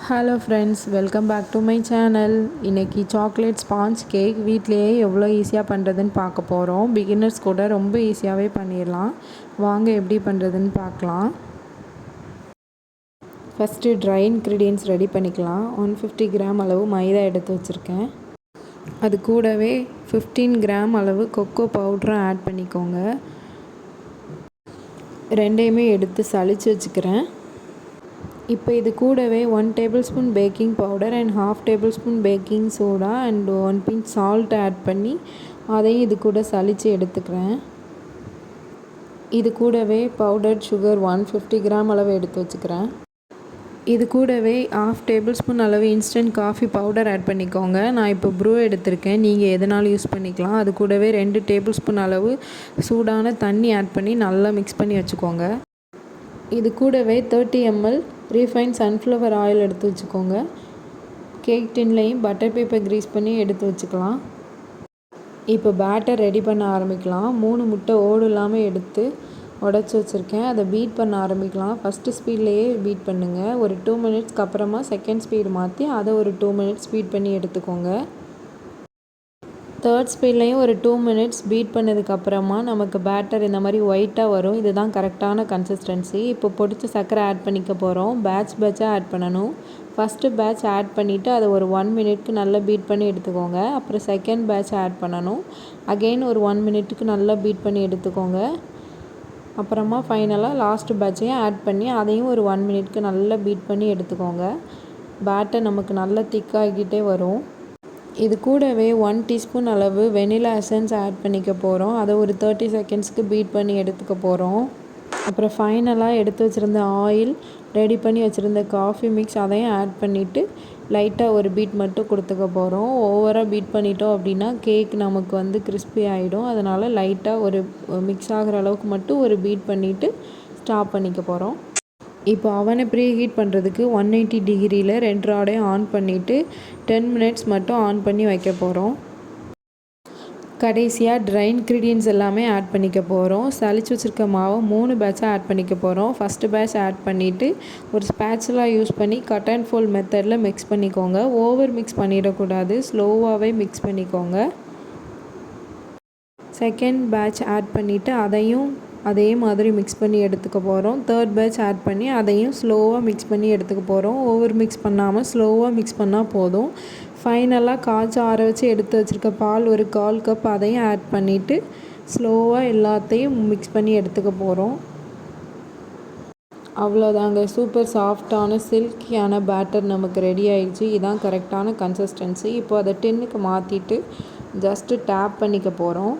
Hello friends, welcome back to my channel. இன்றைக்கி chocolate sponge cake வீட்லேயே எவ்வளோ ஈஸியாக பண்ணுறதுன்னு பார்க்க போகிறோம். பிகினர்ஸ் கூட ரொம்ப ஈஸியாகவே பண்ணிடலாம். வாங்க எப்படி பண்ணுறதுன்னு பார்க்கலாம். ஃபஸ்ட்டு ட்ரை இன்க்ரீடியன்ட்ஸ் ரெடி பண்ணிக்கலாம். 150 கிராம் அளவு மைதா எடுத்து வச்சுருக்கேன். அது கூடவே 15 கிராம் அளவு கொக்கோ பவுட்ரும் ஆட் பண்ணிக்கோங்க. ரெண்டையுமே எடுத்து சலிச்சு வச்சுக்கிறேன். இப்போ இது கூடவே 1 tablespoon baking powder and 1/2 tablespoon baking soda and 1 pinch salt add பண்ணி அதையும் இது கூட சலித்து எடுத்துக்கிறேன். இது கூடவே பவுடர் சுகர் 150 கிராம் அளவு எடுத்து வச்சுக்கிறேன். இது கூடவே 1/2 டேபிள் ஸ்பூன் அளவு இன்ஸ்டன்ட் காஃபி பவுடர் ஆட் பண்ணிக்கோங்க. நான் இப்போ ப்ரூ எடுத்திருக்கேன், நீங்கள் எதனாலும் யூஸ் பண்ணிக்கலாம். அது கூடவே 2 டேபிள் ஸ்பூன் அளவு சூடான தண்ணி ஆட் பண்ணி நல்லா மிக்ஸ் பண்ணி வச்சுக்கோங்க. இது கூடவே 30 ml ரீஃபைண்ட் சன்ஃப்ளவர் ஆயில் எடுத்து வச்சுக்கோங்க. கேக் டின்லையும் பட்டர் பேப்பர் க்ரீஸ் பண்ணி எடுத்து வச்சுக்கலாம். இப்போ பேட்டர் ரெடி பண்ண ஆரம்பிக்கலாம். 3 முட்டை ஓடு இல்லாமல் எடுத்து உடச்சி வச்சுருக்கேன். அதை பீட் பண்ண ஆரம்பிக்கலாம். ஃபஸ்ட்டு ஸ்பீட்லேயே பீட் பண்ணுங்கள். ஒரு 2 மினிட்ஸ்க்கு அப்புறமா செகண்ட் ஸ்பீடு மாற்றி அதை ஒரு 2 மினிட்ஸ் பீட் பண்ணி எடுத்துக்கோங்க. தேர்ட் ஸ்பீட்லேயும் ஒரு 2 மினிட்ஸ் பீட் பண்ணதுக்கப்புறமா நமக்கு பேட்டர் இந்த மாதிரி ஒயிட்டாக வரும். இதுதான் கரெக்டான கன்சிஸ்டன்சி. இப்போ பொடிச்ச சர்க்கரை ஆட் பண்ணிக்க போகிறோம். பேட்சாக ஆட் பண்ணணும். ஃபஸ்ட்டு பேட்ச் ஆட் பண்ணிவிட்டு அதை ஒரு 1 மினிட்க்கு நல்லா பீட் பண்ணி எடுத்துக்கோங்க. அப்புறம் செகண்ட் பேட்ச் ஆட் பண்ணணும். அகெயின் ஒரு 1 மினிட்டுக்கு நல்லா பீட் பண்ணி எடுத்துக்கோங்க. அப்புறமா ஃபைனலாக லாஸ்ட்டு பேட்சையும் ஆட் பண்ணி அதையும் ஒரு 1 மினிட்க்கு நல்லா பீட் பண்ணி எடுத்துக்கோங்க. பேட்டர் நமக்கு நல்லா திக்காகிட்டே வரும். இது கூடவே 1 டீஸ்பூன் அளவு வெனிலா எசன்ஸ் ஆட் பண்ணிக்க போகிறோம். அதை ஒரு 30 செகண்ட்ஸ்க்கு பீட் பண்ணி எடுத்துக்க போகிறோம். அப்புறம் ஃபைனலாக எடுத்து வச்சுருந்த ஆயில், ரெடி பண்ணி வச்சுருந்த காஃபி மிக்ஸ் அதையும் ஆட் பண்ணிவிட்டு லைட்டாக ஒரு பீட் மட்டும் கொடுத்துக்க போகிறோம். ஓவராக பீட் பண்ணிட்டோம் அப்படின்னா கேக் நமக்கு கிறிஸ்பி ஆகிடும். அதனால் லைட்டாக ஒரு மிக்ஸ் ஆகிற அளவுக்கு மட்டும் ஒரு பீட் பண்ணிவிட்டு ஸ்டாப் பண்ணிக்க போகிறோம். இப்போ அவனை ப்ரீ ஹீட் பண்ணுறதுக்கு 180 டிகிரியில் 2 ராடையும் ஆன் பண்ணிவிட்டு 10 மினிட்ஸ் மட்டும் ஆன் பண்ணி வைக்க போகிறோம். கடைசியாக ட்ரை இன்க்ரீடியன்ட்ஸ் எல்லாமே ஆட் பண்ணிக்க போகிறோம். சலிச்சு வச்சுருக்க மாவை 3 பேட்சாக ஆட் பண்ணிக்க போகிறோம். ஃபஸ்ட்டு பேட்ச் ஆட் பண்ணிவிட்டு ஒரு ஸ்பேட்சுலா யூஸ் பண்ணி கட் அண்ட் ஃபோல்ட் மெத்தடில் மிக்ஸ் பண்ணிக்கோங்க. ஓவர் மிக்ஸ் பண்ணிடக்கூடாது, ஸ்லோவாகவே மிக்ஸ் பண்ணிக்கோங்க. செகண்ட் பேட்ச் ஆட் பண்ணிவிட்டு அதையும் அதே மாதிரி மிக்ஸ் பண்ணி எடுத்துக்க போகிறோம். தேர்ட் பேட்ச் ஆட் பண்ணி அதையும் ஸ்லோவாக மிக்ஸ் பண்ணி எடுத்துக்க போகிறோம். ஓவர் மிக்ஸ் பண்ணாமல் ஸ்லோவாக மிக்ஸ் பண்ணால் போதும். ஃபைனலாக காய்ச்சி ஆற வச்சு எடுத்து வச்சுருக்க பால் ஒரு 1/4 கப் அதையும் ஆட் பண்ணிவிட்டு ஸ்லோவாக எல்லாத்தையும் மிக்ஸ் பண்ணி எடுத்துக்க போகிறோம். அவ்வளோதாங்க, சூப்பர் சாஃப்டான சில்கியான பேட்டர் நமக்கு ரெடி ஆகிடுச்சு. இதுதான் கரெக்டான கன்சிஸ்டன்சி. இப்போ அதை டின்னுக்கு மாற்றிட்டு ஜஸ்ட்டு டேப் பண்ணிக்க போகிறோம்.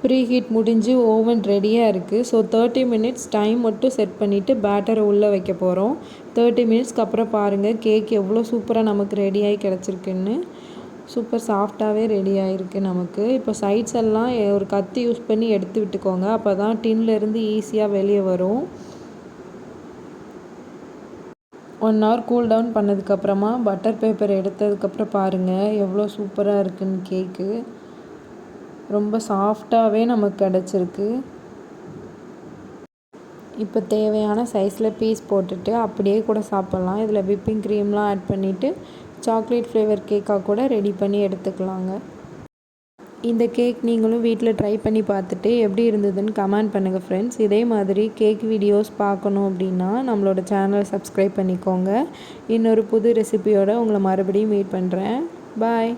ப்ரீ ஹீட் முடிஞ்சு ஓவன் ரெடியாக இருக்குது. ஸோ 30 மினிட்ஸ் டைம் மட்டும் செட் பண்ணிவிட்டு பேட்டரை உள்ளே வைக்க போகிறோம். 30 மினிட்ஸ்க்கு அப்புறம் பாருங்கள் கேக் எவ்வளோ சூப்பராக நமக்கு ரெடியாகி கிடச்சிருக்குன்னு. சூப்பர் சாஃப்டாகவே ரெடி ஆகிருக்கு நமக்கு. இப்போ சைட்ஸ் எல்லாம் ஒரு கத்தி யூஸ் பண்ணி எடுத்து விட்டுக்கோங்க. அப்போ தான் டின்லேருந்து ஈஸியாக வெளியே வரும். 1 hour கூல் டவுன் பண்ணதுக்கப்புறமா பட்டர் பேப்பர் எடுத்ததுக்கப்புறம் பாருங்கள் எவ்வளோ சூப்பராக இருக்குன்னு கேக்கு. ரொம்ப சாஃப்டாகவே நமக்கு கிடச்சிருக்கு. இப்போ தேவையான சைஸில் பீஸ் போட்டுட்டு அப்படியே கூட சாப்பிட்லாம். இதில் விப்பிங் க்ரீம்லாம் ஆட் பண்ணிவிட்டு சாக்லேட் ஃப்ளேவர் கேக்காக கூட ரெடி பண்ணி எடுத்துக்கலாங்க. இந்த கேக் நீங்களும் வீட்டில் ட்ரை பண்ணி பார்த்துட்டு எப்படி இருந்ததுன்னு கமெண்ட் பண்ணுங்கள் ஃப்ரெண்ட்ஸ். இதே மாதிரி கேக் வீடியோஸ் பார்க்கணும் அப்படின்னா நம்மளோட சேனலை சப்ஸ்கிரைப் பண்ணிக்கோங்க. இன்னொரு புது ரெசிபியோடு உங்களை மறுபடியும் மீட் பண்ணுறேன். பாய்.